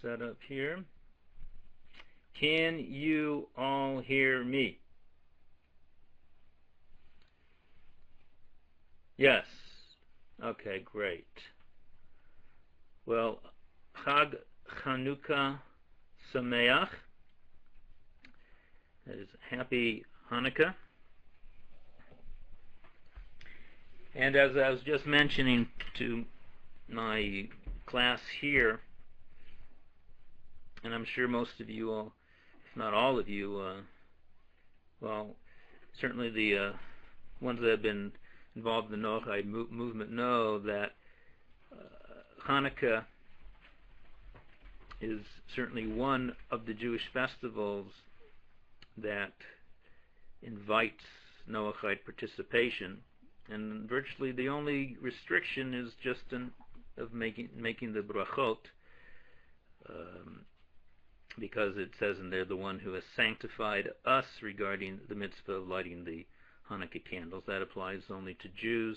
set up here. Can you all hear me? Yes. Okay, great. Well, Chag Chanukah Sameach. That is Happy Hanukkah. And as I was just mentioning to my class here, and I'm sure most of you all, if not all of you, well, certainly the ones that have been involved in the Noachide movement know that Hanukkah is certainly one of the Jewish festivals that invites Noachide participation, and virtually the only restriction is just of making the brachot, because it says in there, the one who has sanctified us regarding the mitzvah of lighting the Hanukkah candles. That applies only to Jews.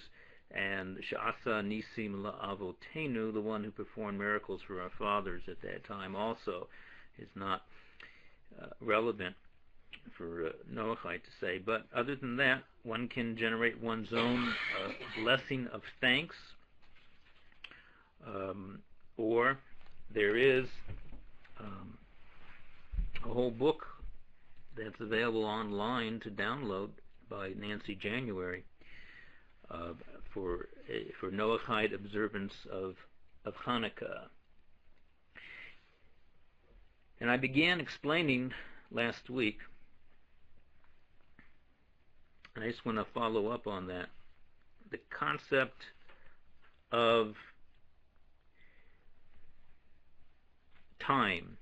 And Sha'asa Nisim La'avotenu, the one who performed miracles for our fathers at that time, also is not relevant for Noachide to say. But other than that, one can generate one's own blessing of thanks, or there is a whole book that's available online to download by Nancy January for Noachide observance of Hanukkah. And I began explaining last week, and I just want to follow up on that, the concept of time,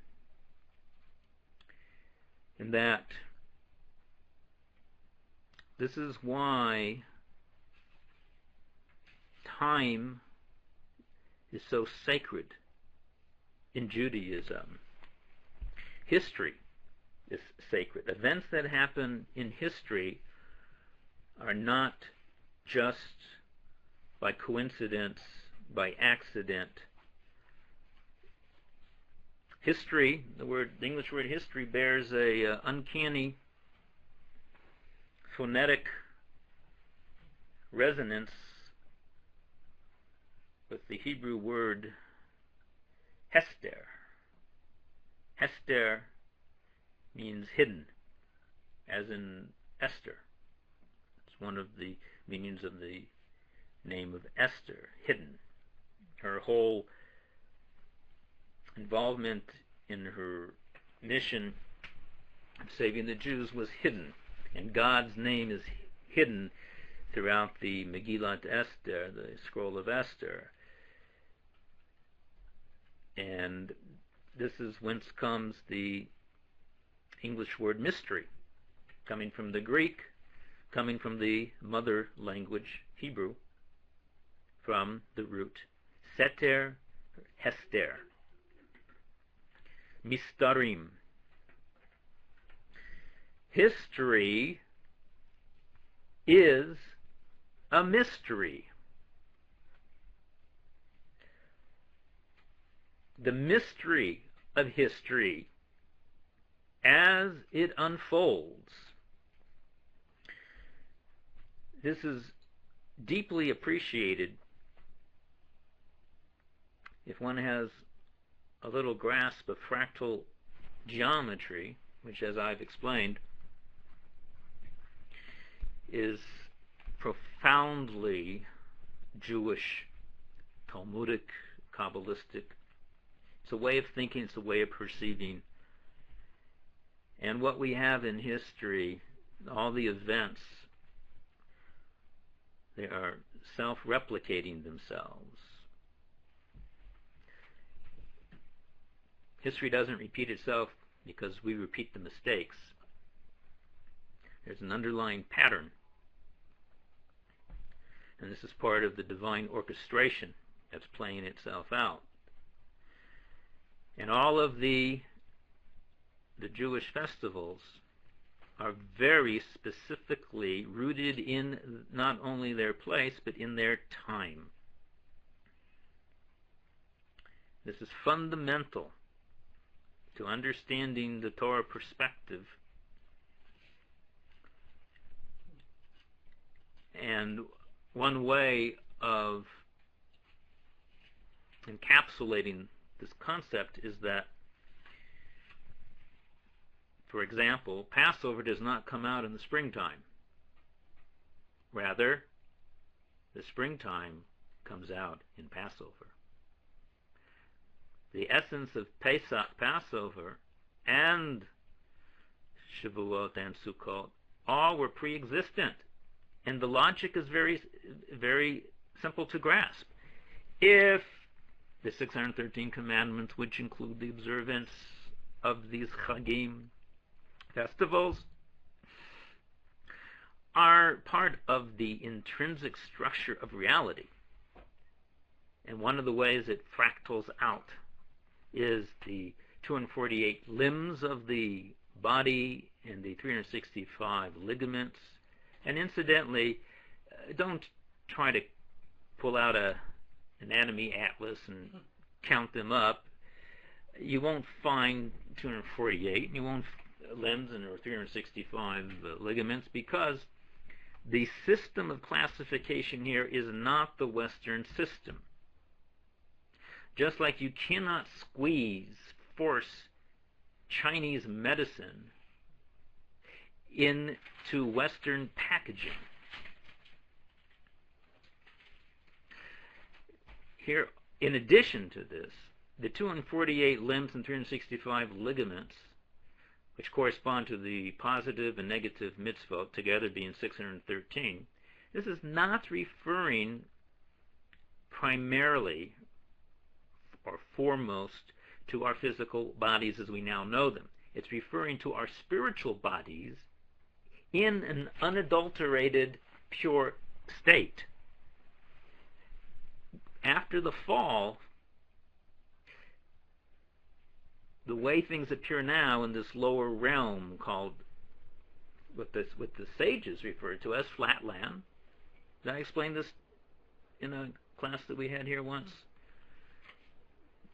and that this is why time is so sacred in Judaism. History is sacred. Events that happen in history are not just by coincidence, by accident. History, the English word history, bears a uncanny phonetic resonance with the Hebrew word Hester. Hester means hidden, as in Esther. It's one of the meanings of the name of Esther, hidden. Her whole involvement in her mission of saving the Jews was hidden, and God's name is hidden throughout the Megillat Esther, the scroll of Esther. And this is whence comes the English word mystery, coming from the Greek, coming from the mother language Hebrew, from the root seter, hester, mistarim. History is a mystery. The mystery of history as it unfolds. This is deeply appreciated if one has a little grasp of fractal geometry, which, as I've explained, is profoundly Jewish, Talmudic, Kabbalistic. It's a way of thinking, it's a way of perceiving. And what we have in history, all the events, they are self-replicating themselves. History doesn't repeat itself because we repeat the mistakes. There's an underlying pattern. And this is part of the divine orchestration that's playing itself out. And all of the Jewish festivals are very specifically rooted in not only their place, but in their time. This is fundamental to understanding the Torah perspective. And one way of encapsulating this concept is that, for example, Passover does not come out in the springtime. Rather, the springtime comes out in Passover. The essence of Pesach, Passover, and Shavuot and Sukkot all were pre-existent. And the logic is very, very simple to grasp. If the 613 commandments, which include the observance of these Chagim, festivals, are part of the intrinsic structure of reality, and one of the ways it fractals out is the 248 limbs of the body and the 365 ligaments. And incidentally, don't try to pull out an anatomy atlas and count them up. You won't find 248, you won't limbs and 365 ligaments, because the system of classification here is not the Western system. Just like you cannot force Chinese medicine into Western packaging. Here, in addition to this, the 248 limbs and 365 ligaments, which correspond to the positive and negative mitzvot, together being 613, this is not referring primarily or foremost to our physical bodies as we now know them. It's referring to our spiritual bodies in an unadulterated, pure state. After the fall, the way things appear now in this lower realm, called what the sages refer to as flat land. Did I explain this in a class that we had here once?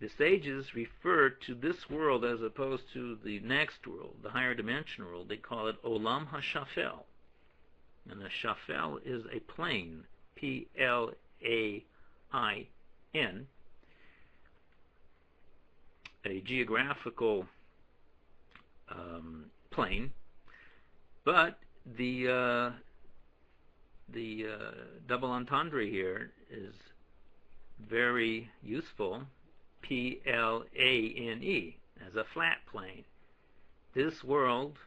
The sages refer to this world as opposed to the next world, the higher dimensional world. They call it Olam HaShafel. And the Shafel is a plane, Plain, a geographical plane, but the double entendre here is very useful. Plane, as a flat plane. This world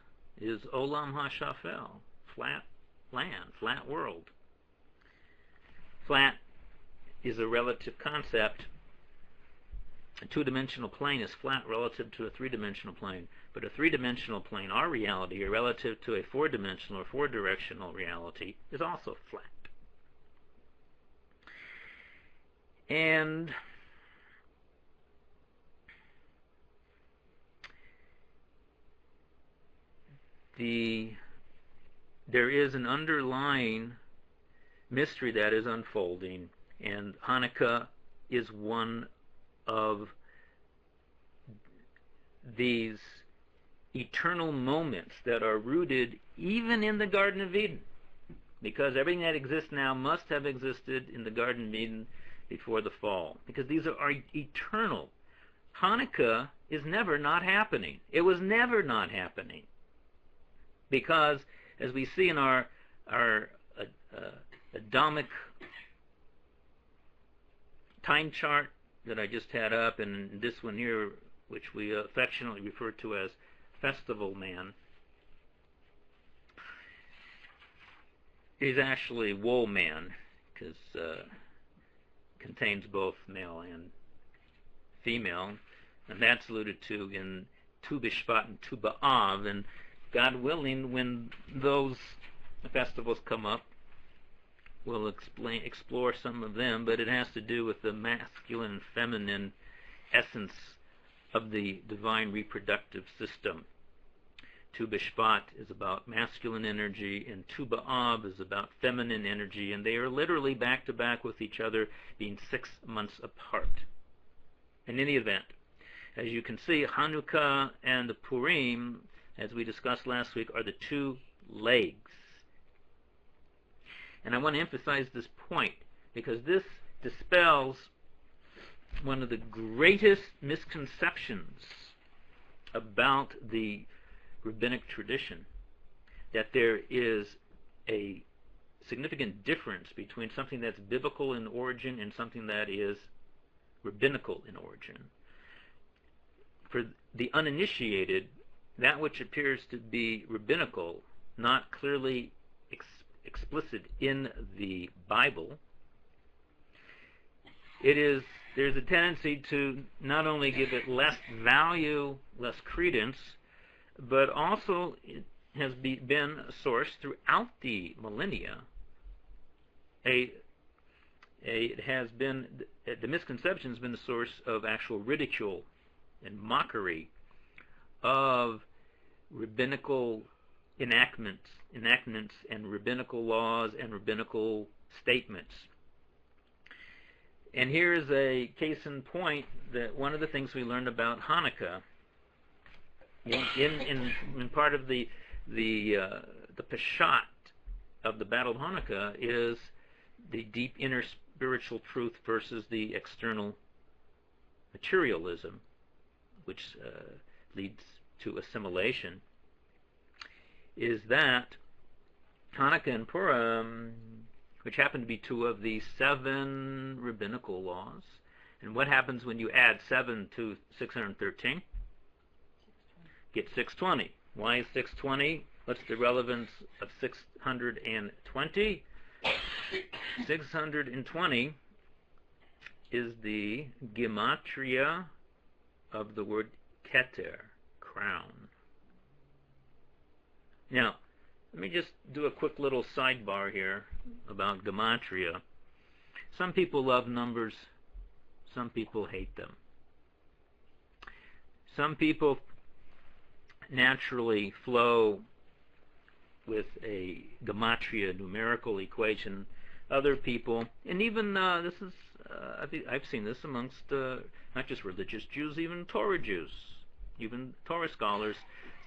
is Olam HaShafel, flat land, flat world. Flat is a relative concept. A two-dimensional plane is flat relative to a three-dimensional plane, but a three-dimensional plane, our reality, relative to a four-dimensional or four-directional reality, is also flat. And there is an underlying mystery that is unfolding, and Hanukkah is one of these eternal moments that are rooted even in the Garden of Eden, because everything that exists now must have existed in the Garden of Eden before the fall, because these are eternal. Hanukkah is never not happening. It was never not happening, because as we see in our Adamic time chart that I just had up, and this one here, which we affectionately refer to as Festival Man, is actually Wool Man, because contains both male and female, and that's alluded to in Tu B'Shvat and Tu B'Av, and God willing, when those festivals come up, we'll explore some of them, but it has to do with the masculine and feminine essence of the divine reproductive system. Tu B'Shvat is about masculine energy, and Tu B'Av is about feminine energy, and they are literally back to back with each other, being 6 months apart. In any event, As you can see, Hanukkah and the Purim, as we discussed last week, are the two legs. And I want to emphasize this point because this dispels one of the greatest misconceptions about the rabbinic tradition, that there is a significant difference between something that's biblical in origin and something that is rabbinical in origin. For the uninitiated, that which appears to be rabbinical, not clearly explicit in the Bible, there's a tendency to not only give it less value, less credence, but also it has been a source throughout the millennia. It has been, the misconception has been the source of actual ridicule and mockery of rabbinical enactments and rabbinical laws and rabbinical statements. And here is a case in point that one of the things we learned about Hanukkah in part of the Peshat of the Battle of Hanukkah is the deep inner spiritual truth versus the external materialism, which leads to assimilation, is that Hanukkah and Purim, which happen to be two of the 7 rabbinical laws, and what happens when you add 7 to 613? Get 620. Why is 620? What's the relevance of 620? 620 is the gematria of the word keter, crown. Now, let me just do a quick little sidebar here about gematria. Some people love numbers, some people hate them. Some people naturally flow with a gematria numerical equation. Other people, and even this is, I've seen this amongst not just religious Jews, even Torah Jews, even Torah scholars.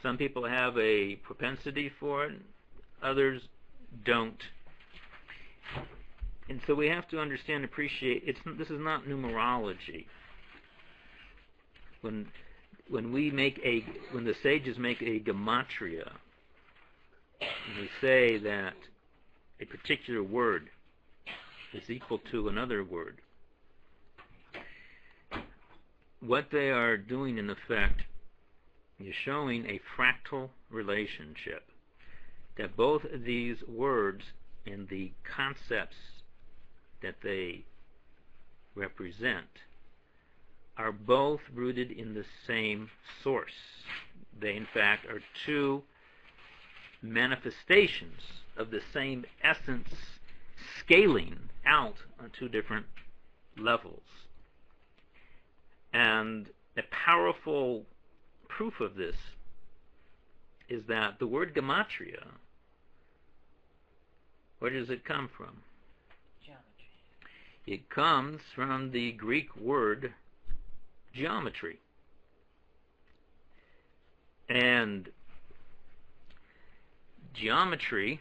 Some people have a propensity for it, others don't. And so we have to understand, appreciate, this is not numerology. When the sages make a gematria, and we say that a particular word is equal to another word, what they are doing in effect is showing a fractal relationship, that both of these words and the concepts that they represent are both rooted in the same source. They, in fact, are two manifestations of the same essence scaling out on two different levels. And a powerful proof of this is that the word gematria, where does it come from? Geometry. It comes from the Greek word geometry. And geometry,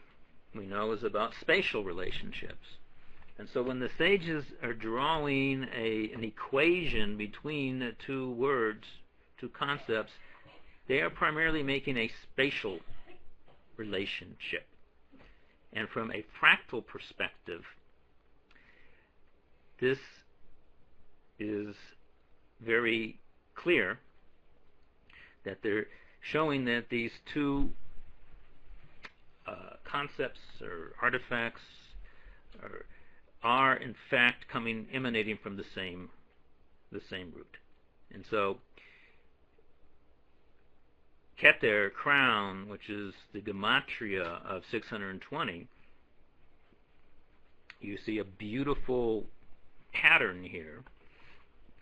we know, is about spatial relationships. And so when the sages are drawing an equation between two words, two concepts, they are primarily making a spatial relationship. And from a fractal perspective, this is very clear that they're showing that these two concepts or artifacts are in fact emanating from the same root. And so Keter, crown, which is the gematria of 620, you see a beautiful pattern here,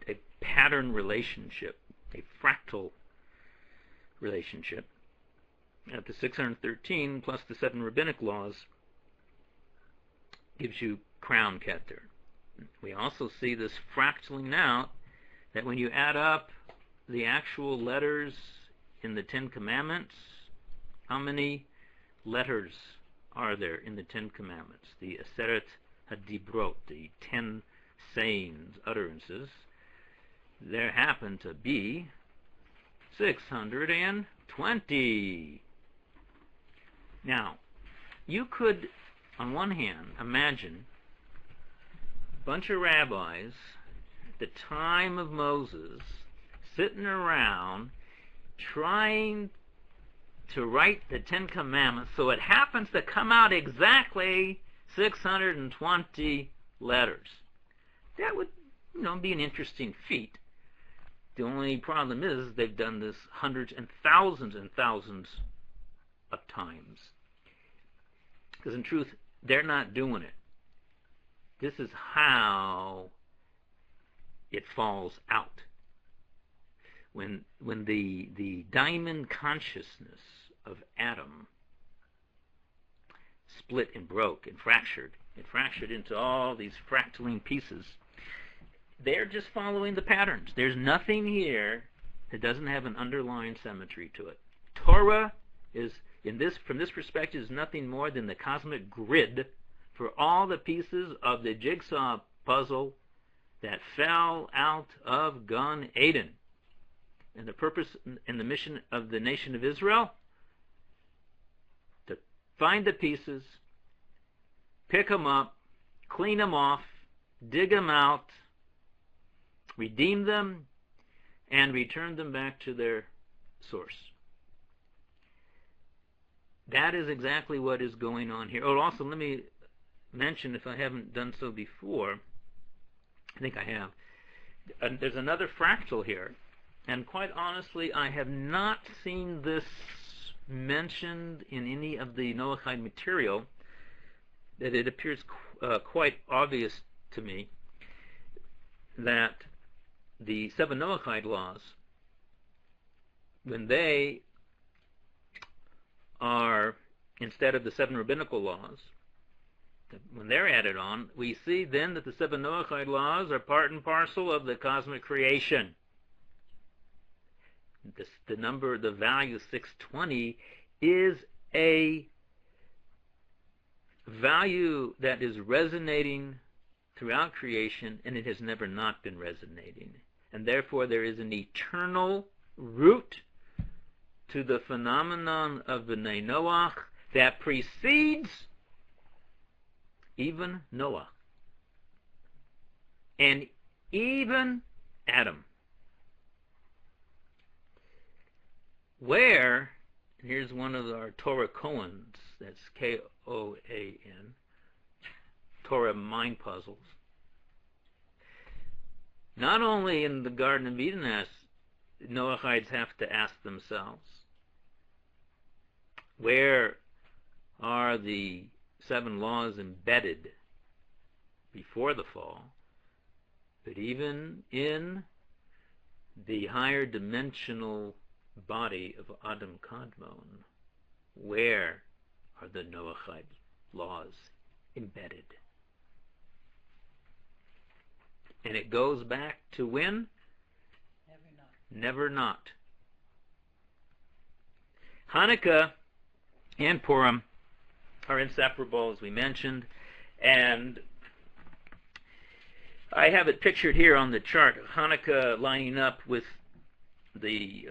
a pattern relationship, a fractal relationship. At the 613 plus the 7 rabbinic laws gives you crown Keter. We also see this fractaling out, that when you add up the actual letters in the Ten Commandments? How many letters are there in the Ten Commandments? The Aseret HaDibrot, the 10 sayings, utterances. There happen to be 620. Now, you could, on one hand, imagine a bunch of rabbis at the time of Moses sitting around trying to write the Ten Commandments so it happens to come out exactly 620 letters. That would, be an interesting feat. The only problem is they've done this hundreds and thousands of times. Because in truth, they're not doing it. This is how it falls out. When the diamond consciousness of Adam split and broke and fractured, it fractured into all these fractaline pieces. They're just following the patterns. There's nothing here that doesn't have an underlying symmetry to it. Torah is, from this perspective, is nothing more than the cosmic grid for all the pieces of the jigsaw puzzle that fell out of Gan Eden. And the purpose and the mission of the nation of Israel? To find the pieces, pick them up, clean them off, dig them out, redeem them, and return them back to their source. That is exactly what is going on here. Oh, also, let me mention, if I haven't done so before, I think I have, there's another fractal here. And quite honestly, I have not seen this mentioned in any of the Noahide material, that it appears quite obvious to me that the 7 Noahide laws, when they are, instead of the 7 rabbinical laws, when they're added on, we see then that the 7 Noahide laws are part and parcel of the cosmic creation. The number, the value 620 is a value that is resonating throughout creation, and it has never not been resonating. And therefore there is an eternal root to the phenomenon of B'nai Noach that precedes even Noah and even Adam. Where, here's one of our Torah koans, that's K-O-A-N, Torah mind puzzles. Not only in the Garden of Eden, Noahides have to ask themselves, where are the 7 laws embedded before the fall, but even in the higher dimensional body of Adam Kadmon, where are the Noahide laws embedded? And it goes back to when? Never not. Hanukkah and Purim are inseparable, as we mentioned, and I have it pictured here on the chart, Hanukkah lining up with the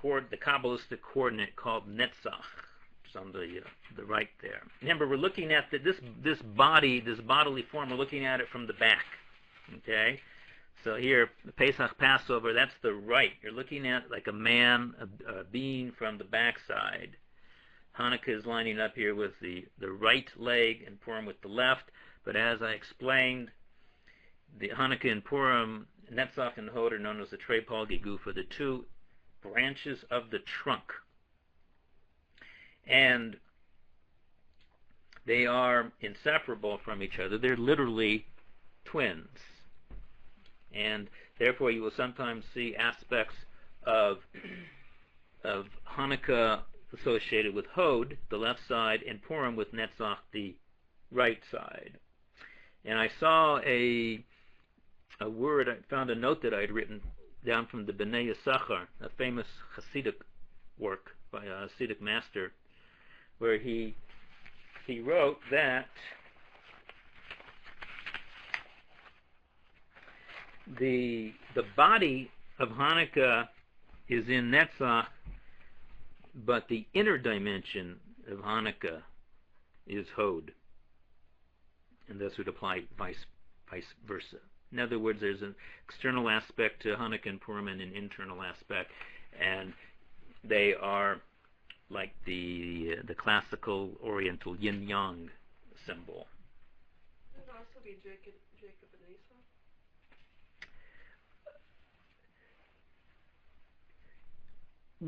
Kabbalistic coordinate called Netzach. It's on the right there. Remember, we're looking at this bodily form. We're looking at it from the back. Okay, so here, the Pesach Passover. That's the right. You're looking at like a man, a being from the backside. Hanukkah is lining up here with the right leg, and Purim with the left. But as I explained, the Hanukkah and Purim, Netzach and Hod, are known as the Trepal Giguf, the 2 branches of the trunk, and they are inseparable from each other. They're literally twins, and therefore you will sometimes see aspects of Hanukkah associated with Hod, the left side, and Purim with Netzach, the right side. And I saw a a word. I found a note that I had written down from the Bnei Yisachar, a famous Hasidic work by a Hasidic master, where he wrote that the body of Hanukkah is in Netzach, but the inner dimension of Hanukkah is Hod, and this would apply vice versa. In other words, there's an external aspect to Hanukkah and Purim and an internal aspect, and they are like the classical Oriental yin-yang symbol. Would it also be Jacob and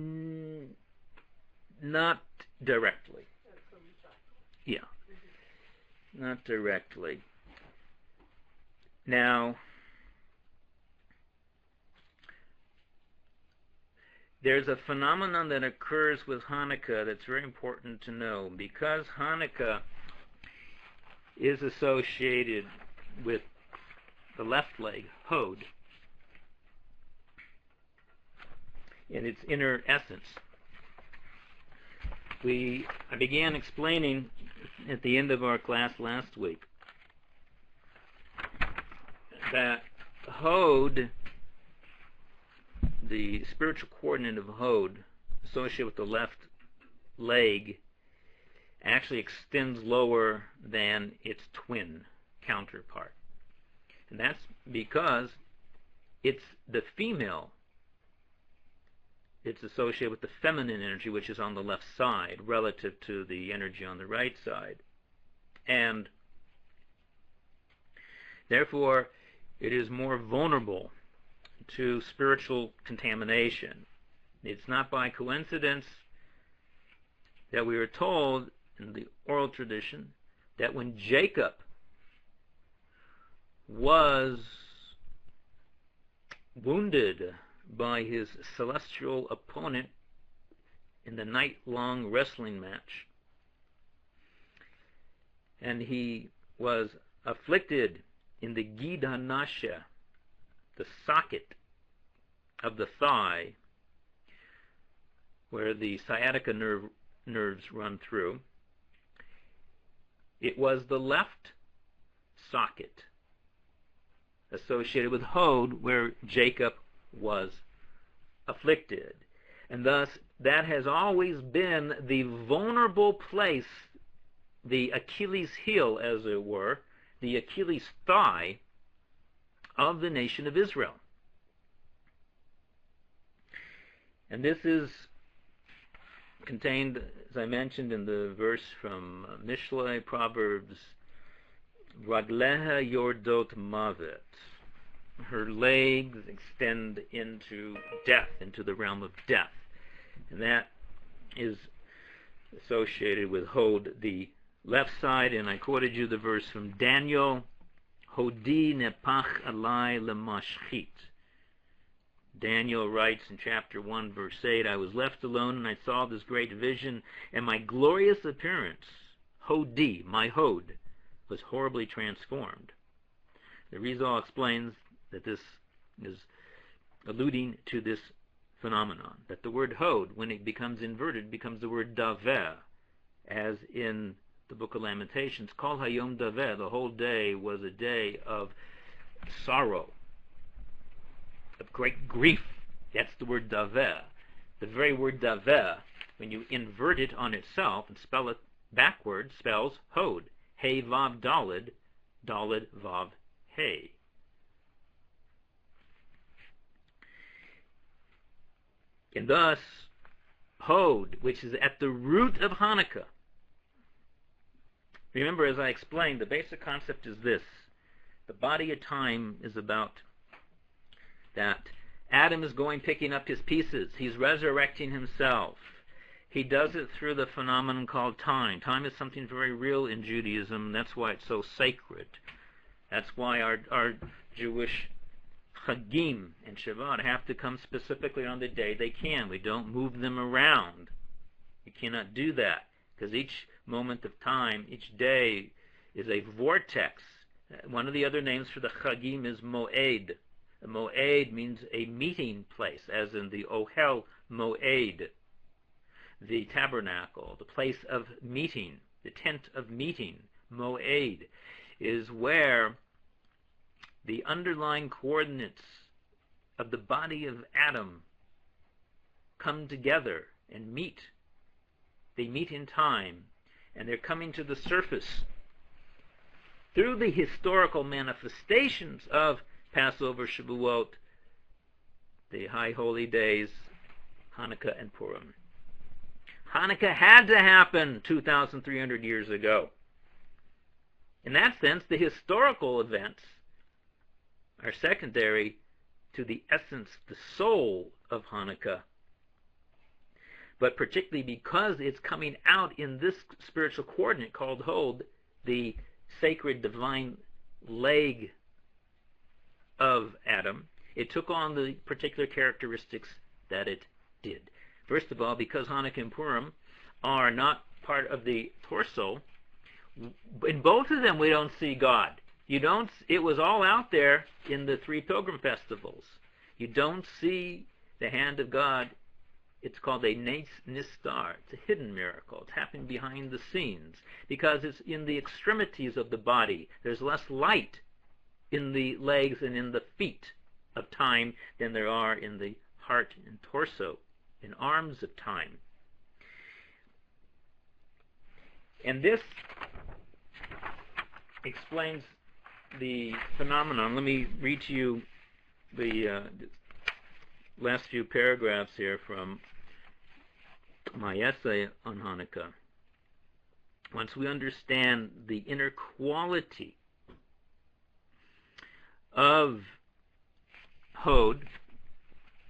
Esau? Not directly. Yeah, Mm-hmm. not directly. Now, there's a phenomenon that occurs with Hanukkah that's very important to know. Because Hanukkah is associated with the left leg, Hod, in its inner essence. I began explaining at the end of our class last week that Hod, the spiritual coordinate of Hod, associated with the left leg, actually extends lower than its twin counterpart. And that's because it's the female. It's associated with the feminine energy, which is on the left side, relative to the energy on the right side. And therefore, it is more vulnerable to spiritual contamination. It's not by coincidence that we are told in the oral tradition that when Jacob was wounded by his celestial opponent in the night-long wrestling match, and he was afflicted in the Gid HaNasha, the socket of the thigh, where the sciatica nerves run through. It was the left socket associated with Hod where Jacob was afflicted. And thus, that has always been the vulnerable place, the Achilles heel, as it were, the Achilles thigh of the nation of Israel. And this is contained, as I mentioned, in the verse from Mishlei, Proverbs, Ragleha Yordot Mavet. Her legs extend into death, into the realm of death. And that is associated with Hod, the left side. And I quoted you the verse from Daniel, Hodi nepach alai lemashchit. Daniel writes in chapter 1, verse 8, I was left alone and I saw this great vision, and my glorious appearance, Hodi, my Hod, was horribly transformed. The Rizal explains that this is alluding to this phenomenon, that the word Hod, when it becomes inverted, becomes the word Daver, as in the Book of Lamentations, Kol Hayom Daver, the whole day was a day of sorrow, of great grief. That's the word Daver. The very word Daver, when you invert it on itself and spell it backwards, spells Hod. Hey Vav Daled, Daled Vav Hey. And thus, Hod, which is at the root of Hanukkah. Remember, as I explained, the basic concept is this. The body of time is about that Adam is going picking up his pieces. He's resurrecting himself. He does it through the phenomenon called time. Time is something very real in Judaism. That's why it's so sacred. That's why our Jewish Chagim and Shabbat have to come specifically on the day they can. We don't move them around. You cannot do that, because each moment of time, each day, is a vortex One of the other names for the Chagim is Moed. Moed means a meeting place, as in the Ohel Moed, the tabernacle, the place of meeting, the tent of meeting. Moed is where the underlying coordinates of the body of Adam come together and meet. They meet in time, and they're coming to the surface through the historical manifestations of Passover, Shavuot, the High Holy Days, Hanukkah, and Purim. Hanukkah had to happen 2,300 years ago. In that sense, the historical events are secondary to the essence, the soul of Hanukkah. But particularly because it's coming out in this spiritual coordinate called Hod, the sacred divine leg of Adam, it took on the particular characteristics that it did. First of all, because Hanukkah and Purim are not part of the torso, in both of them we don't see God. It was all out there in the three pilgrim festivals. You don't see the hand of God. It's called a nes nistar. It's a hidden miracle. It's happening behind the scenes because it's in the extremities of the body. There's less light in the legs and in the feet of time than there are in the heart and torso and arms of time. And this explains the phenomenon. Let me read to you the last few paragraphs here from my essay on Hanukkah. Once we understand the inner quality of Hod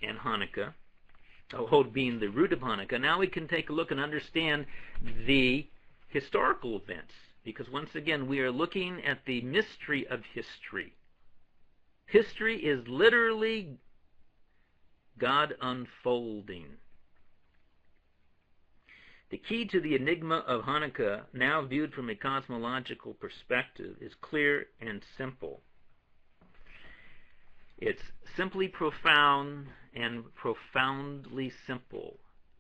and Hanukkah, Hod being the root of Hanukkah, now we can take a look and understand the historical events. Because once again, we are looking at the mystery of history. History is literally God unfolding. The key to the enigma of Hanukkah, now viewed from a cosmological perspective, is clear and simple. It's simply profound and profoundly simple,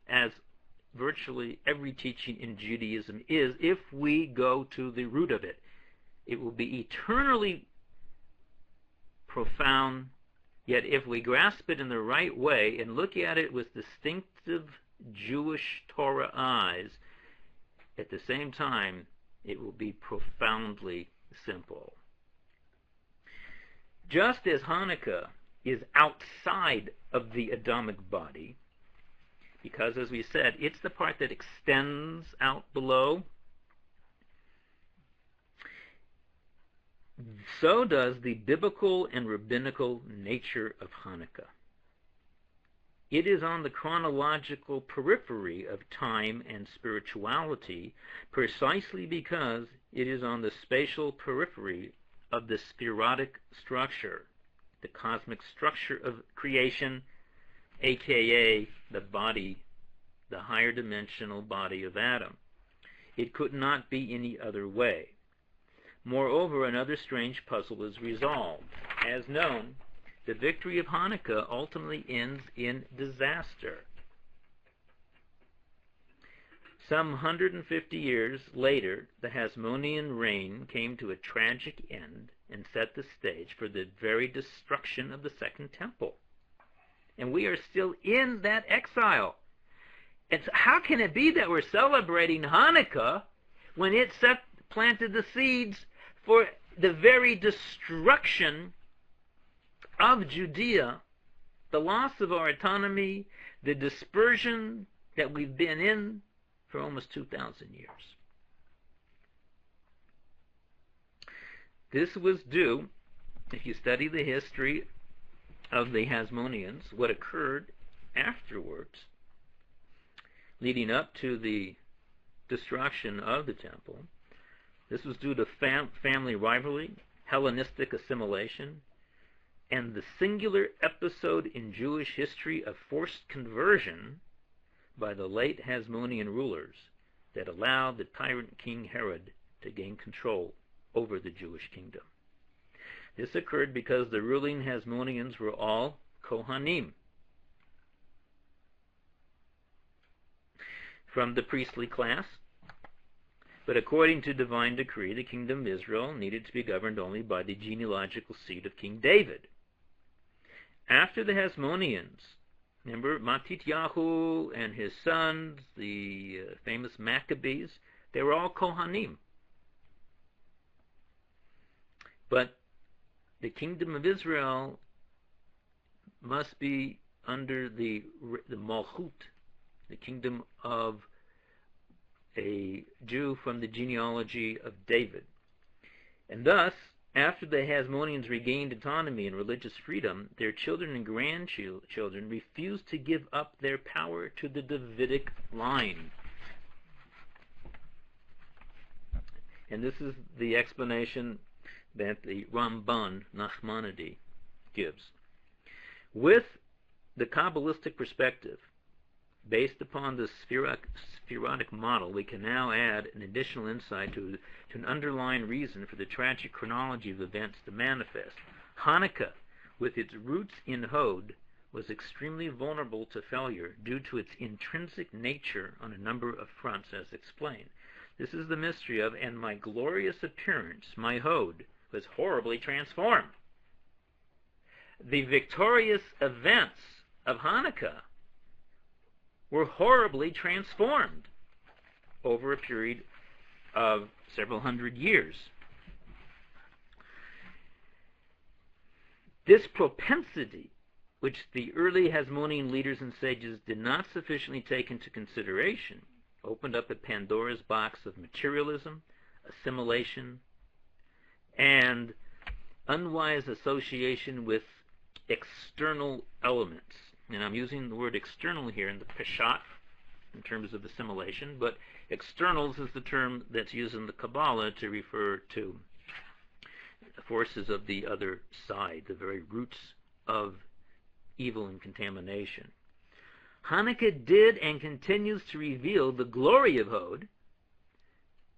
as virtually every teaching in Judaism is, if we go to the root of it. It will be eternally profound, yet if we grasp it in the right way and look at it with distinctive Jewish Torah eyes, at the same time, it will be profoundly simple. Just as Hanukkah is outside of the Adamic body, because, as we said, it's the part that extends out below, so does the biblical and rabbinical nature of Hanukkah. It is on the chronological periphery of time and spirituality, precisely because it is on the spatial periphery of the spherotic structure, the cosmic structure of creation, aka the body, the higher dimensional body of Adam. It could not be any other way. Moreover, another strange puzzle is resolved. As known, the victory of Hanukkah ultimately ends in disaster. Some 150 years later, the Hasmonean reign came to a tragic end and set the stage for the very destruction of the Second Temple. And we are still in that exile. And so how can it be that we're celebrating Hanukkah when it planted the seeds for the very destruction of Judea, the loss of our autonomy, the dispersion that we've been in for almost 2,000 years? This was due, if you study the history of the Hasmoneans, what occurred afterwards, leading up to the destruction of the temple. This was due to family rivalry, Hellenistic assimilation, and the singular episode in Jewish history of forced conversion by the late Hasmonean rulers that allowed the tyrant King Herod to gain control over the Jewish kingdom. This occurred because the ruling Hasmoneans were all Kohanim, from the priestly class, but according to divine decree, the kingdom of Israel needed to be governed only by the genealogical seed of King David. After the Hasmoneans, remember Matityahu and his sons, the famous Maccabees, they were all Kohanim. But the kingdom of Israel must be under the Malchut, the kingdom of a Jew from the genealogy of David. And thus, after the Hasmoneans regained autonomy and religious freedom, their children and grandchildren refused to give up their power to the Davidic line. And this is the explanation that the Ramban Nachmanides gives. With the Kabbalistic perspective, based upon the Sephirotic model, we can now add an additional insight to an underlying reason for the tragic chronology of events to manifest. Hanukkah, with its roots in Hod, was extremely vulnerable to failure due to its intrinsic nature on a number of fronts, as explained. This is the mystery of, and my glorious appearance, my Hod, was horribly transformed. The victorious events of Hanukkah were horribly transformed over a period of several hundred years. This propensity, which the early Hasmonean leaders and sages did not sufficiently take into consideration, opened up a Pandora's box of materialism, assimilation, and unwise association with external elements. And I'm using the word external here in the Peshat in terms of assimilation, but externals is the term that's used in the Kabbalah to refer to the forces of the other side, the very roots of evil and contamination. Hanukkah did and continues to reveal the glory of Hod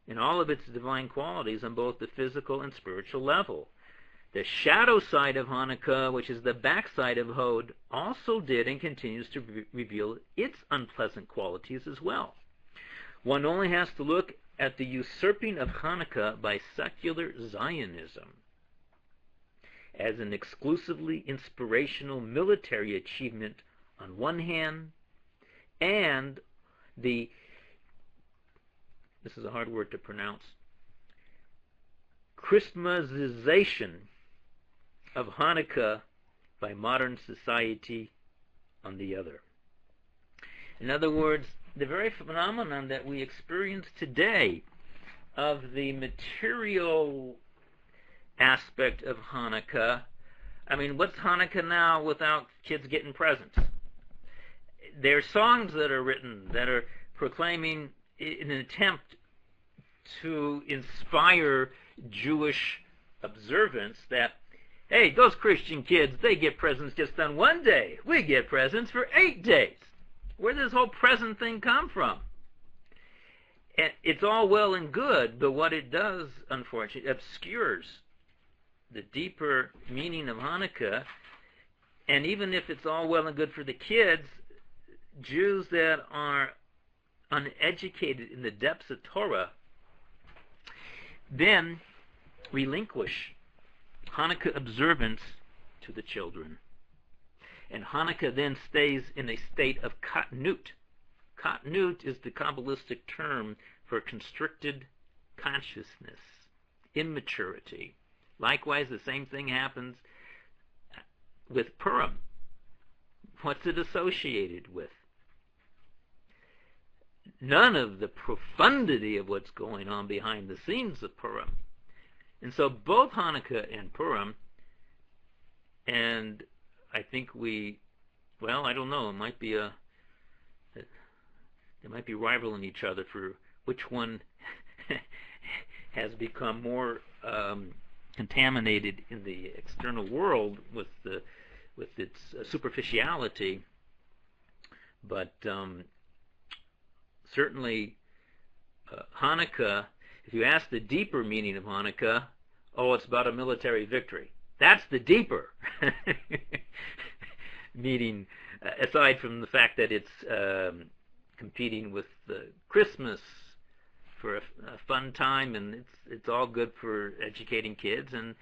in all of its divine qualities on both the physical and spiritual level. The shadow side of Hanukkah, which is the backside of Hod, also did and continues to reveal its unpleasant qualities as well. One only has to look at the usurping of Hanukkah by secular Zionism as an exclusively inspirational military achievement on one hand, and this is a hard word to pronounce, Christmasization of Hanukkah by modern society on the other. In other words, the very phenomenon that we experience today of the material aspect of Hanukkah. I mean, what's Hanukkah now without kids getting presents? There are songs that are written that are proclaiming, in an attempt to inspire Jewish observance, that, hey, those Christian kids, they get presents just on one day. We get presents for 8 days. Where does this whole present thing come from? And it's all well and good, but what it does, unfortunately, obscures the deeper meaning of Hanukkah. And even if it's all well and good for the kids, Jews that are uneducated in the depths of Torah then relinquish Hanukkah observance to the children. And Hanukkah then stays in a state of katnut. Katnut is the Kabbalistic term for constricted consciousness, immaturity. Likewise, the same thing happens with Purim. What's it associated with? None of the profundity of what's going on behind the scenes of Purim. And so both Hanukkah and Purim, and I think I don't know, it might be they might be rivaling each other for which one has become more contaminated in the external world with its superficiality. But certainly Hanukkah, if you ask the deeper meaning of Hanukkah, it's about a military victory. That's the deeper meaning, aside from the fact that it's competing with Christmas for a fun time, and it's all good for educating kids, and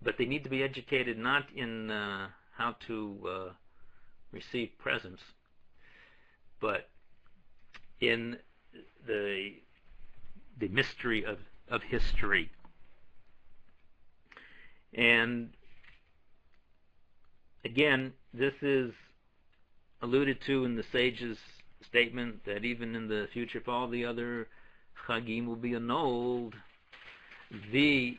but they need to be educated not in how to receive presents, but in the mystery of history. And again, this is alluded to in the sages' statement that even in the future, if all the other Chagim will be annulled, the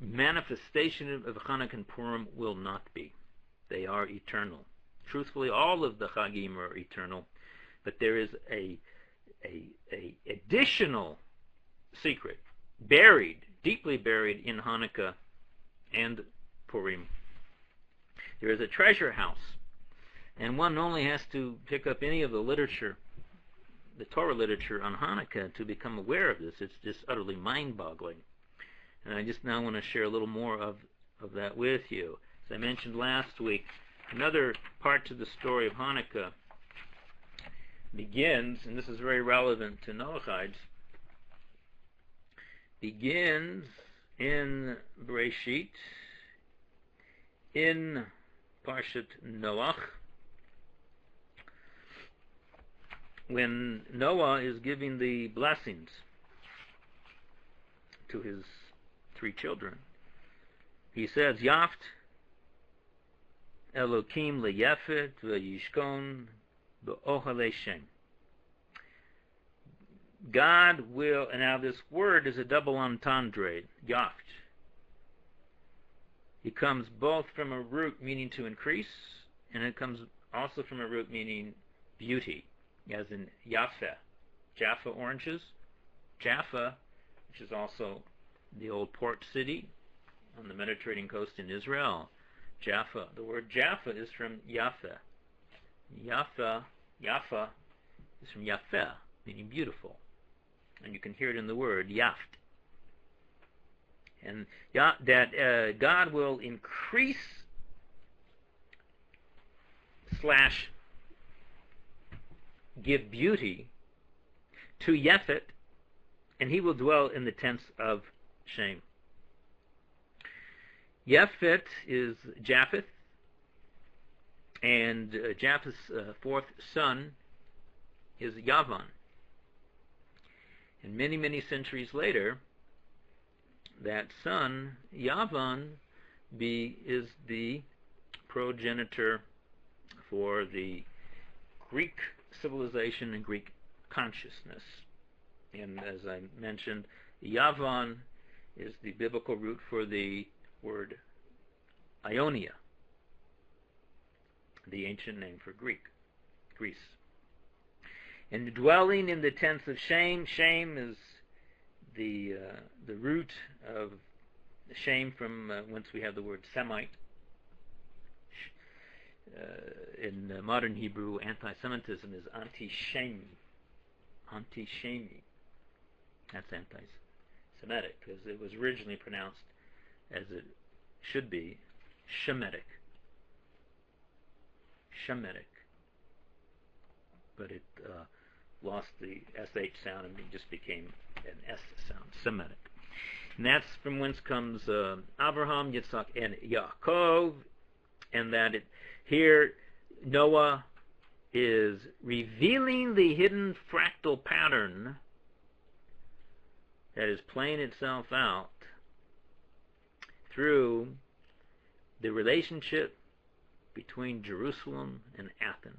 manifestation of Chanukah and Purim will not be. They are eternal. Truthfully, all of the Chagim are eternal, but there is a additional secret buried, deeply buried in Hanukkah and Purim. There is a treasure house, and one only has to pick up any of the literature, the Torah literature on Hanukkah, to become aware of this. It's just utterly mind-boggling. And I just now want to share a little more of that with you. As I mentioned last week, another part to the story of Hanukkah begins, and this is very relevant to Noachides, begins in Bereshit, in Parshat Noach, when Noah is giving the blessings to his 3 children. He says, Yaft Elokim leyefet v'yishkon b'ohale Shem. God will, and now this word is a double entendre, Yaft. It comes both from a root meaning to increase, and it comes also from a root meaning beauty, as in Yafa. Jaffa oranges. Jaffa, which is also the old port city on the Mediterranean coast in Israel. Jaffa. The word Jaffa is from Yafa. Yafa is from Yafa, meaning beautiful. And you can hear it in the word Yaft. And that God will increase / give beauty to Yefet, and he will dwell in the tents of Shem. Yefet is Japheth, and Japheth's 4th son is Yavan. And many, many centuries later, that son, Yavan, is the progenitor for the Greek civilization and Greek consciousness. And as I mentioned, Yavan is the biblical root for the word Ionia, the ancient name for Greece. And dwelling in the tents of Shem. Shem is the root of Shem, from whence we have the word Semite. In modern Hebrew, anti-Semitism is anti-Shemi. Anti-Shemi. That's anti-Semitic, because it was originally pronounced as it should be, Shemitic. Shemitic. But it lost the SH sound and it just became an S sound, Semitic. And that's from whence comes Abraham, Yitzhak, and Yaakov, and that here Noah is revealing the hidden fractal pattern that is playing itself out through the relationship between Jerusalem and Athens,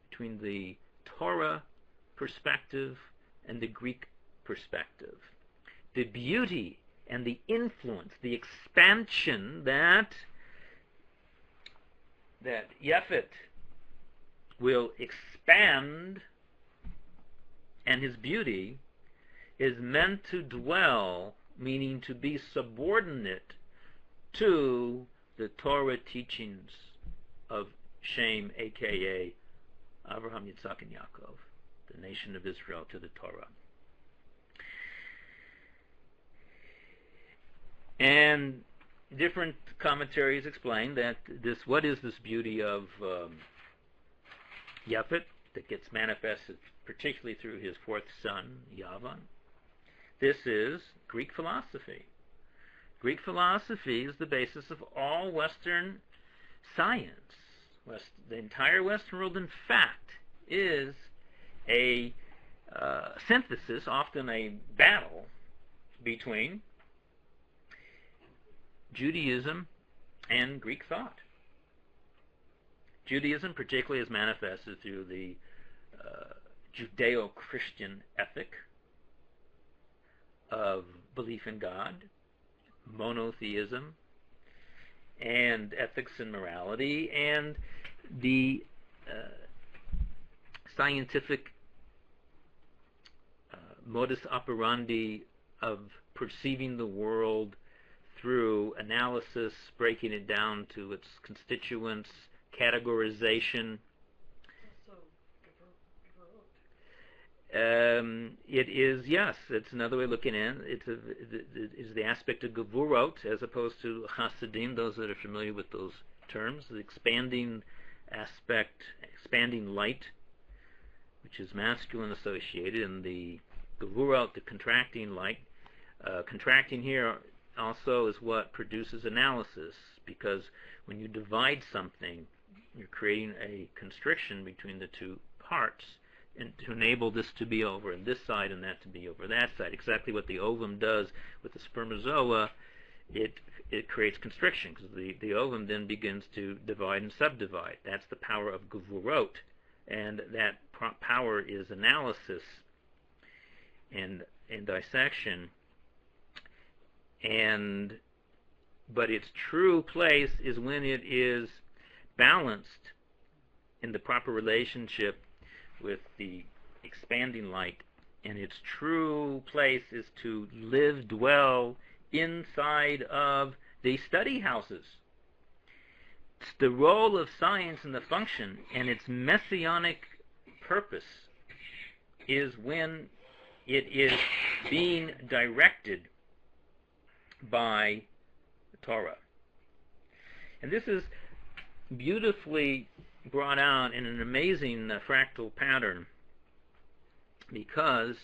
between the Torah perspective and the Greek perspective. The beauty and the influence, the expansion that Yefet will expand, and his beauty is meant to dwell, meaning to be subordinate to the Torah teachings of Shem, aka Abraham, Yitzhak, and Yaakov, the nation of Israel, to the Torah. And different commentaries explain that what is this beauty of Yafet that gets manifested particularly through his fourth son, Yavan. This is Greek philosophy. Greek philosophy is the basis of all Western science. The entire Western world, in fact, is a synthesis, often a battle, between Judaism and Greek thought. Judaism particularly is manifested through the Judeo-Christian ethic of belief in God, monotheism, and ethics and morality, and the scientific modus operandi of perceiving the world through analysis, breaking it down to its constituents, categorization. It is, yes, it's another way of looking at it. It is the aspect of Gevurot as opposed to Hasidim, those that are familiar with those terms, the expanding aspect, expanding light, which is masculine associated, and the Gevurot, the contracting light. Contracting here also is what produces analysis, because when you divide something, you're creating a constriction between the two parts, and to enable this to be over on this side and that to be over that side. Exactly what the ovum does with the spermatozoa, it creates constriction, because the ovum then begins to divide and subdivide. That's the power of Gevurot, and that power is analysis and dissection. But its true place is when it is balanced in the proper relationship with the expanding light, and its true place is to live, dwell inside of the study houses. It's the role of science and the function, and its messianic purpose is when it is being directed by the Torah. And this is beautifully brought out in an amazing fractal pattern, because,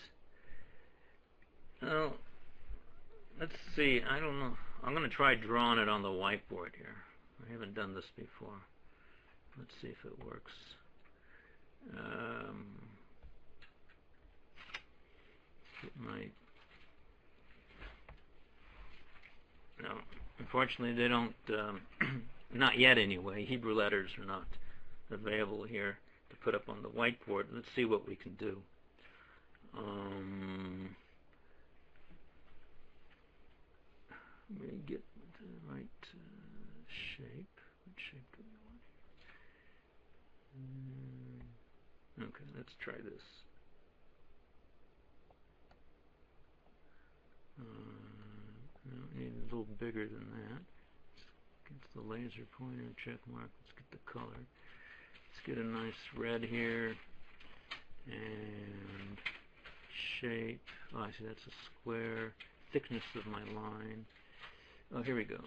well, let's see, I don't know, I'm going to try drawing it on the whiteboard here. I haven't done this before. Let's see if it works. It might. No, unfortunately they don't, not yet anyway. Hebrew letters are not available here to put up on the whiteboard. Let's see what we can do. Let me get the right shape. What shape do we want? Okay, let's try this. No, need a little bigger than that. Get the laser pointer, check mark. Let's get the color. Let's get a nice red here. And shape. Oh, I see, that's a square. Thickness of my line. Oh, here we go.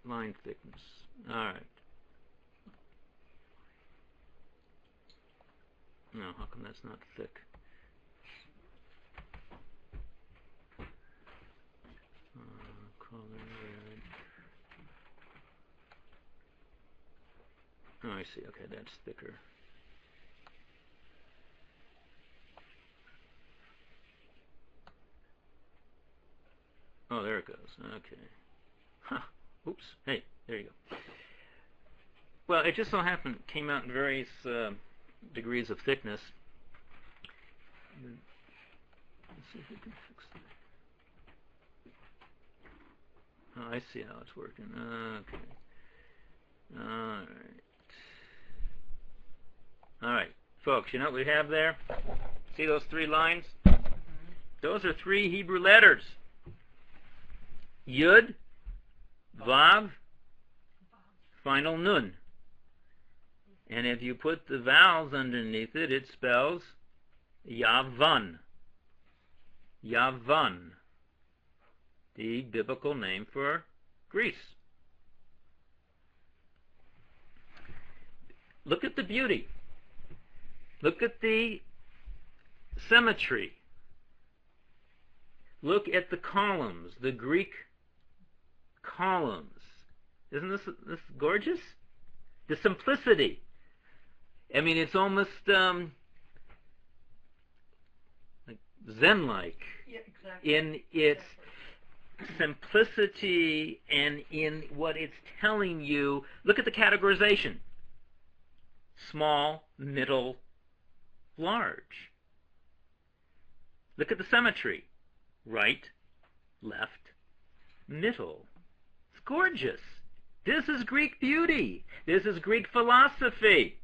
Line thickness. Alright. No, how come that's not thick? Color red. Oh, I see. Okay, that's thicker. Oh, there it goes. Okay. Huh. Oops. Hey, there you go. Well, it just so happened it came out in various degrees of thickness. Let's see if we can fix that. Oh, I see how it's working. Okay. Alright. Alright. Folks, you know what we have there? See those three lines? Those are three Hebrew letters. Yud, Vav, final Nun. And if you put the vowels underneath it, it spells Yavan. Yavan. the biblical name for Greece. Look at the beauty. Look at the symmetry. Look at the columns, the Greek columns. Isn't this gorgeous? The simplicity. I mean, it's almost like Zen-like in its simplicity and in what it's telling you. Look at the categorization. Small, middle, large. Look at the symmetry. Right, left, middle. It's gorgeous. This is Greek beauty. This is Greek philosophy.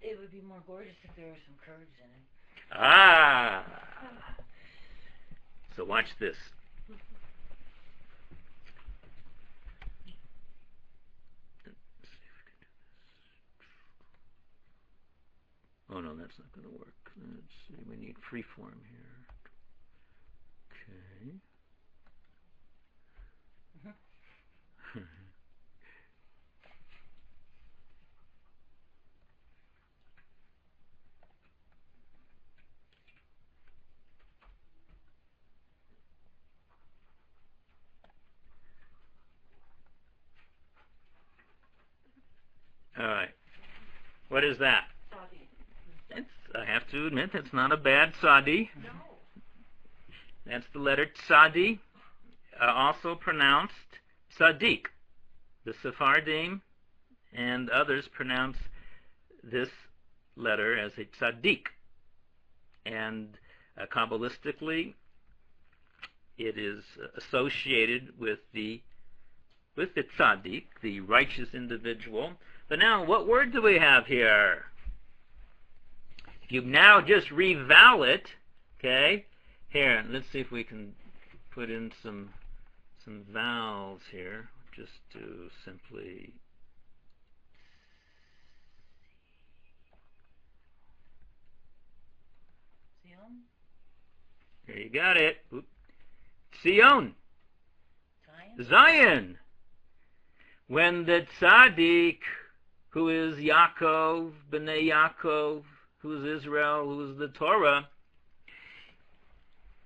It would be more gorgeous if there were some curves in it. Ah. So watch this. Oh no, that's not going to work. Let's see. We need freeform here. Okay. All right. What is that? I have to admit, it's not a bad tzadi. No. That's the letter tzadi, also pronounced tzaddik. The Sephardim and others pronounce this letter as a tzaddik. And Kabbalistically, it is associated with the tzaddik, the righteous individual. But now, what word do we have here? If you now just reval it, okay? Here, let's see if we can put in some vowels here, just to simply. Zion? There you got it. Oop. Zion. Zion? Zion. When the tzaddik, who is Yaakov, B'nai Yaakov, who is Israel, who is the Torah,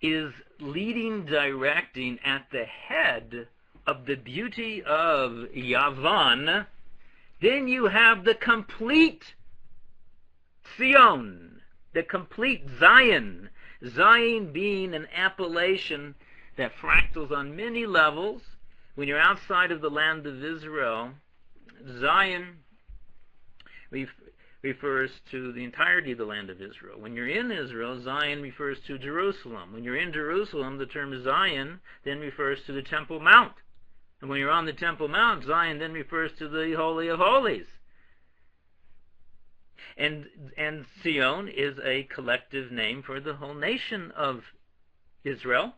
is leading, directing at the head of the beauty of Yavan, then you have the complete Zion, the complete Zion. Zion being an appellation that fractals on many levels. When you're outside of the land of Israel, Zion refers to the entirety of the land of Israel. When you're in Israel, Zion refers to Jerusalem. When you're in Jerusalem, the term Zion then refers to the Temple Mount. And when you're on the Temple Mount, Zion then refers to the Holy of Holies. And Zion is a collective name for the whole nation of Israel.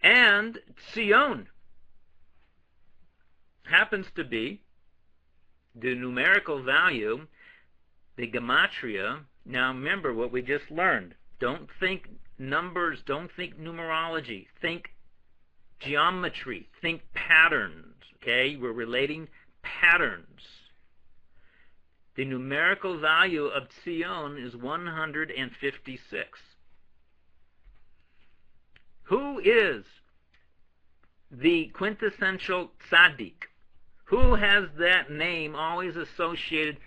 And Zion happens to be the numerical value, the gematria. Now remember what we just learned. Don't think numbers, don't think numerology. Think geometry, think patterns. Okay? We're relating patterns. The numerical value of Zion is 156. Who is the quintessential tzaddik? Who has that name always associated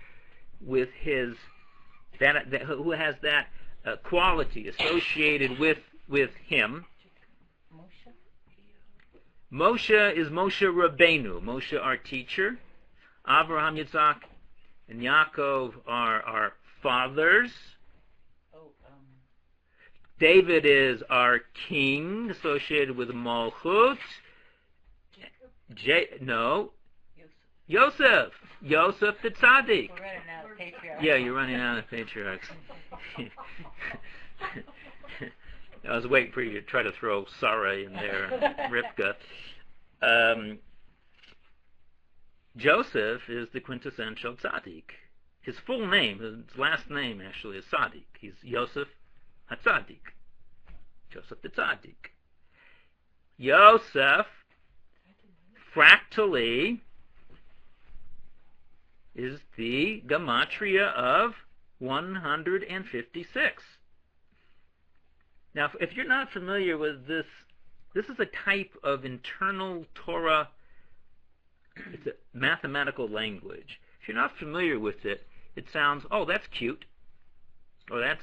with his, who has that quality associated with him? Moshe is Moshe Rabbeinu. Moshe, our teacher. Abraham, Yitzhak, and Yaakov are our fathers. David is our king, associated with Malchut. Yosef. Yosef the tzaddik. We're running out of patriarchs. Yeah, you're running out of patriarchs. I was waiting for you to try to throw Sarah in there, Rivka. Joseph is the quintessential tzaddik. His full name, his last name actually is tzaddik. He's Yosef HaTzaddik. Joseph the tzaddik. Yosef fractally is the gematria of 156. Now, if you're not familiar with this, this is a type of internal Torah. It's a mathematical language. If you're not familiar with it, it sounds, oh, that's cute, or that's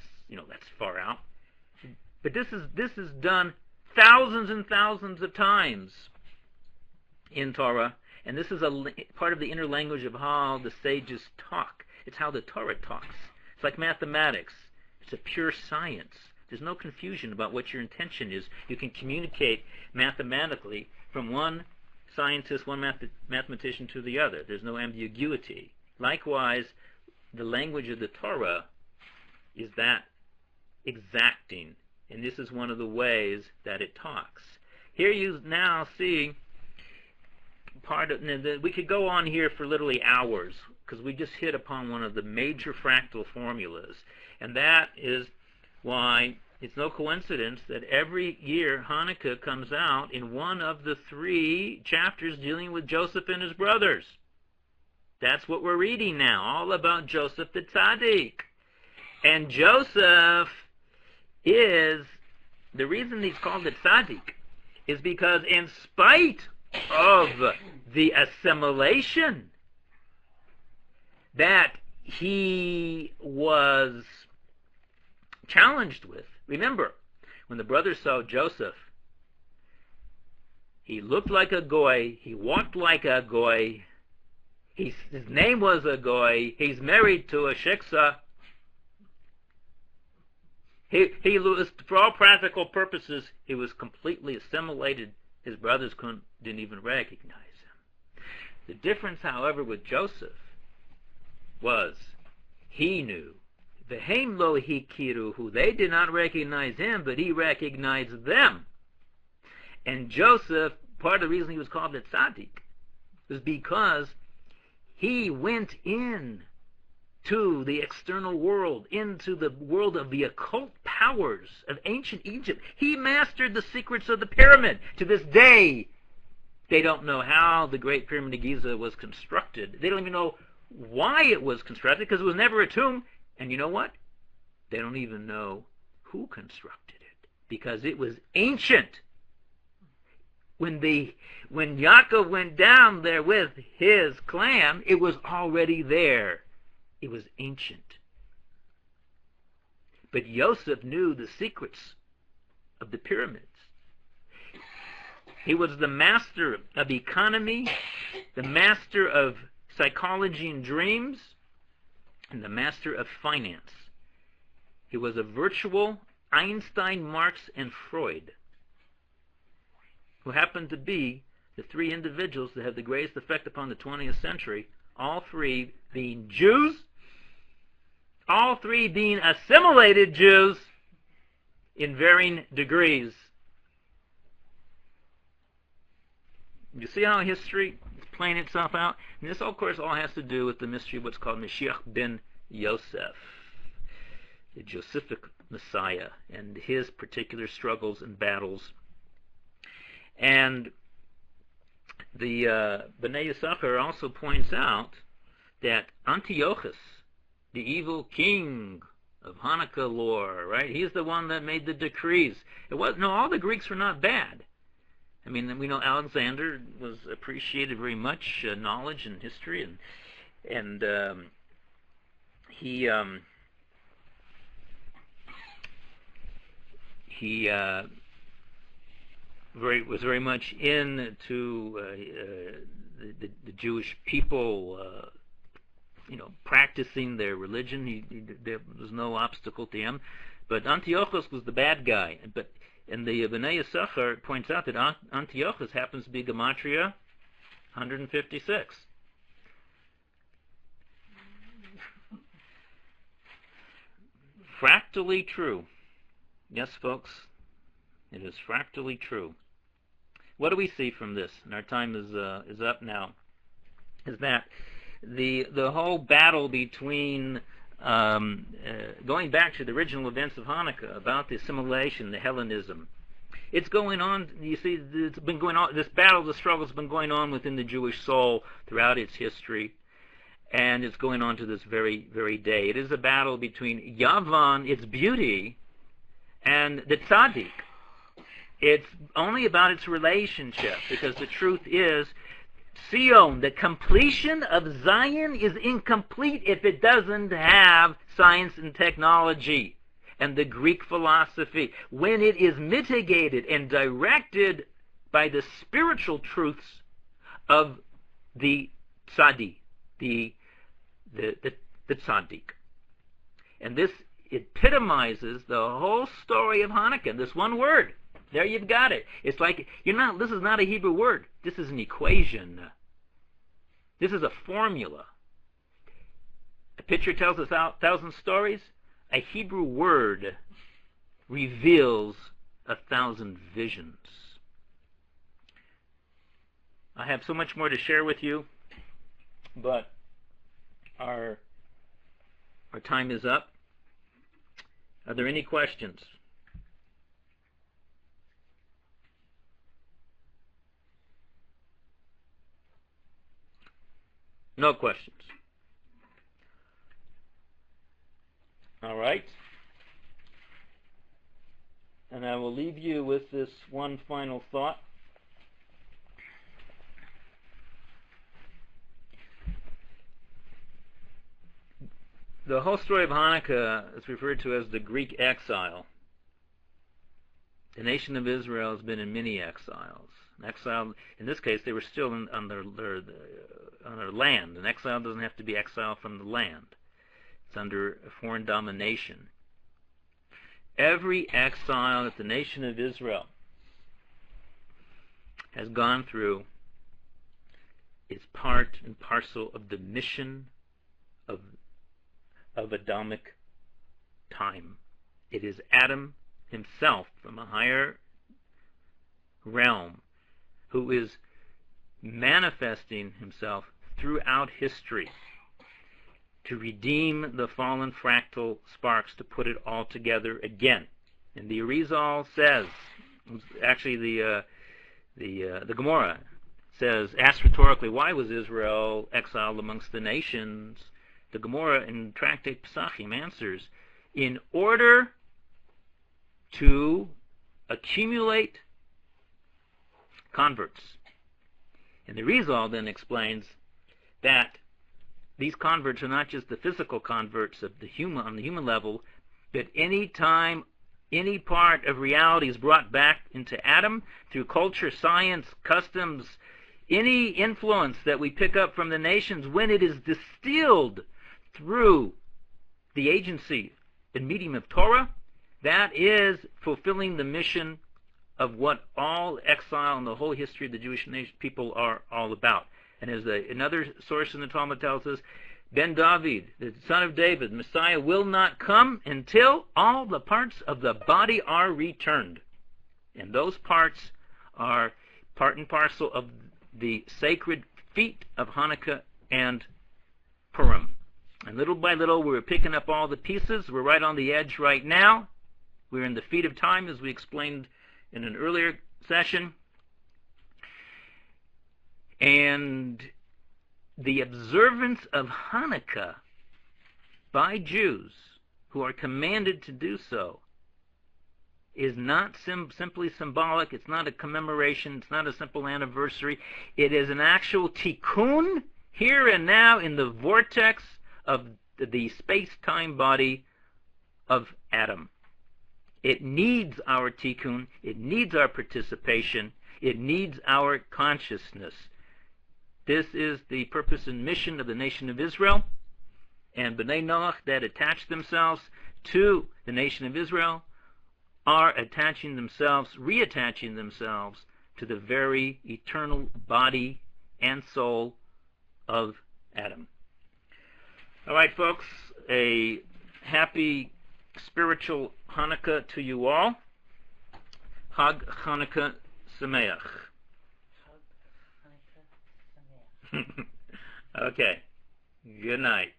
far out. But this is done thousands and thousands of times in Torah, and this is part of the inner language of how the sages talk. It's how the Torah talks. It's like mathematics. It's a pure science. There's no confusion about what your intention is. You can communicate mathematically from one scientist, one mathematician to the other. There's no ambiguity. Likewise, the language of the Torah is that exacting, and this is one of the ways that it talks. Here you now see part of, we could go on here for literally hours because we just hit upon one of the major fractal formulas, and that is why it's no coincidence that every year Hanukkah comes out in one of the 3 chapters dealing with Joseph and his brothers. That's what we're reading now, all about Joseph the Tzaddik. And Joseph is, the reason he's called the Tzaddik is because in spite of the assimilation that he was challenged with. Remember, when the brothers saw Joseph, he looked like a goy, he walked like a goy, his name was a goy, he's married to a shiksa. He was, for all practical purposes, he was completely assimilated. His brothers didn't even recognize him. The difference, however, with Joseph was he knew. V'heim lo hikiru, who they did not recognize him, but he recognized them. And Joseph, part of the reason he was called the tzaddik was because he went in to the external world, into the world of the occult powers of ancient Egypt. He mastered the secrets of the pyramid. To this day, they don't know how the Great Pyramid of Giza was constructed. They don't even know why it was constructed, because it was never a tomb. And you know what? They don't even know who constructed it, because it was ancient. When Yaakov went down there with his clan, it was already there. It was ancient. But Joseph knew the secrets of the pyramids. He was the master of economy, the master of psychology and dreams, and the master of finance. He was a virtual Einstein, Marx, and Freud, who happened to be the 3 individuals that had the greatest effect upon the 20th century, all 3 being Jews, all 3 being assimilated Jews in varying degrees. You see how history is playing itself out? And this, of course, all has to do with the mystery of what's called Mashiach ben Yosef, the Josephic Messiah, and his particular struggles and battles. And the Bnei Yisachar also points out that Antiochus, the evil king of Hanukkah lore, right? He's the one that made the decrees. All the Greeks were not bad. I mean, we know Alexander was appreciated very much, knowledge and history, and he was very much into the Jewish people, practicing their religion. There was no obstacle to him. But Antiochus was the bad guy. And the Bnei Yisachar points out that Antiochus happens to be Gematria 156. Fractally true. Yes, folks, it is fractally true. What do we see from this? And our time is up now. Is that the whole battle between going back to the original events of Hanukkah about the assimilation, the Hellenism, It's going on. You see, it's been going on. This battle, the struggle, has been going on within the Jewish soul throughout its history, and it's going on to this very, very day. It is a battle between Yavan, its beauty, and the tzaddik. It's only about its relationship, because the truth is, Sion, the completion of Zion, is incomplete if it doesn't have science and technology and the Greek philosophy. When it is mitigated and directed by the spiritual truths of the tzaddik, the tzaddik. And this epitomizes the whole story of Hanukkah, this one word. There you've got it. It's like, this is not a Hebrew word. This is an equation. This is a formula. A picture tells us 1,000 stories. A Hebrew word reveals 1,000 visions. I have so much more to share with you, but our time is up. Are there any questions? No questions. All right. And I will leave you with this one final thought. The whole story of Hanukkah is referred to as the Greek exile. The nation of Israel has been in many exiles. Exile, in this case, they were still on their land. An exile doesn't have to be exile from the land. It's under a foreign domination. Every exile that the nation of Israel has gone through is part and parcel of the mission of Adamic time. It is Adam himself from a higher realm who is manifesting himself throughout history to redeem the fallen fractal sparks, to put it all together again. And the Arizal says, actually the Gemara says, asked rhetorically, why was Israel exiled amongst the nations? The Gemara in Tractate Pesachim answers, in order to accumulate converts. And the Arizal then explains that these converts are not just the physical converts of the human on the human level, but any time any part of reality is brought back into Adam through culture, science, customs, any influence that we pick up from the nations, when it is distilled through the agency and medium of Torah, that is fulfilling the mission of what all exile and the whole history of the Jewish nation people are all about. And as another source in the Talmud tells us, Ben David, the son of David, Messiah, will not come until all the parts of the body are returned. And those parts are part and parcel of the sacred feet of Hanukkah and Purim. And little by little, we're picking up all the pieces. We're right on the edge right now. We're in the feet of time, as we explained in an earlier session. And the observance of Hanukkah by Jews who are commanded to do so is not simply symbolic. It's not a commemoration. It's not a simple anniversary. It is an actual tikkun here and now in the vortex of the space-time body of Adam. It needs our tikkun. It needs our participation. It needs our consciousness. This is the purpose and mission of the nation of Israel, and B'nai Noach that attach themselves to the nation of Israel are attaching themselves, reattaching themselves to the very eternal body and soul of Adam. All right, folks, a happy spiritual Hanukkah to you all. Hag Hanukkah Sameach. Okay. Good night.